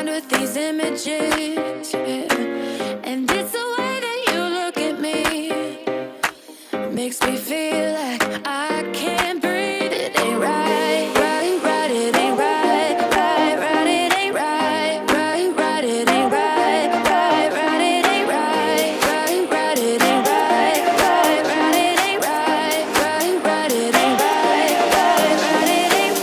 mind with these images, yeah. And it's the way that you look at me, makes me feel like I can't breathe. It ain't right, right, right, it ain't right, right, right, it ain't right, right, right, it ain't right, right, right, it ain't right, right, right, it ain't right, right, right, it ain't right, right, right, it ain't right, right, right, it ain't.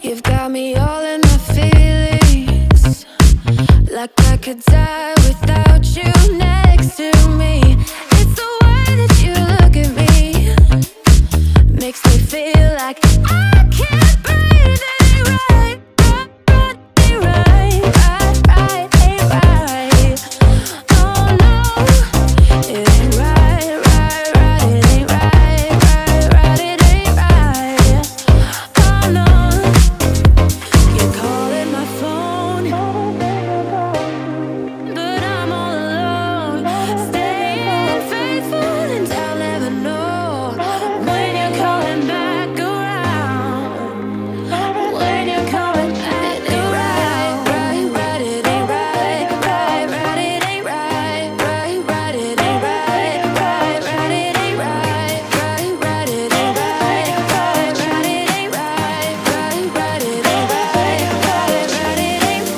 You've got me all in my feelings, like I could die without you next to me. It's the way that you look at me, makes me feel like I can't breathe. It ain't right, right, ain't right, right, right, ain't right. Oh no, it ain't right, right, right, it ain't right, right, right, it ain't right. Oh no. You're calling my phone, but I'm all alone. Staying faithful and I'll never know when you're coming back around. When you're coming back around. Right, right, it ain't right, right, right, it ain't right, right, right, it ain't right, right, right, it ain't right, right, right, it ain't right, right, right, it ain't right, right, right, it ain't right, right, right, it ain't.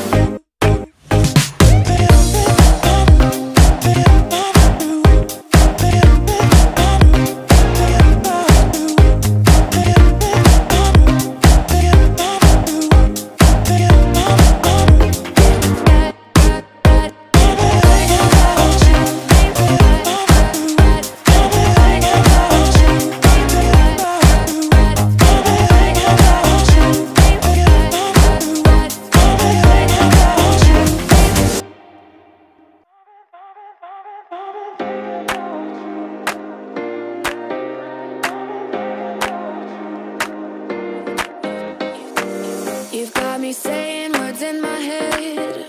You've got me saying words in my head,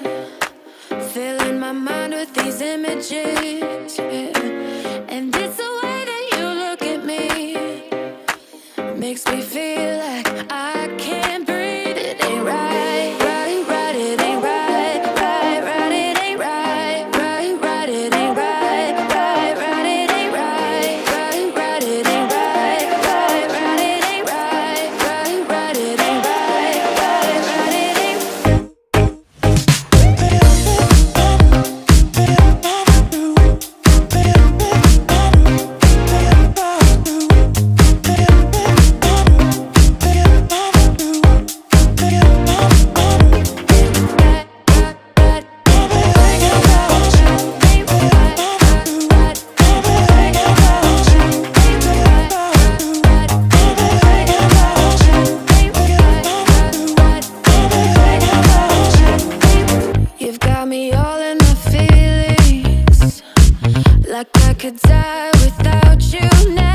filling my mind with these images, yeah. And it's the way that you look at me, makes me feel like I can't breathe. It ain't right, right, right, it ain't right, right, right, it ain't right, right, right, it ain't right, right, right, it ain't right, right, right, it ain't right, right, right, it ain't right, right, right, it ain't right, right, right, it ain't. You've got me all in my feelings, like I could die without you next.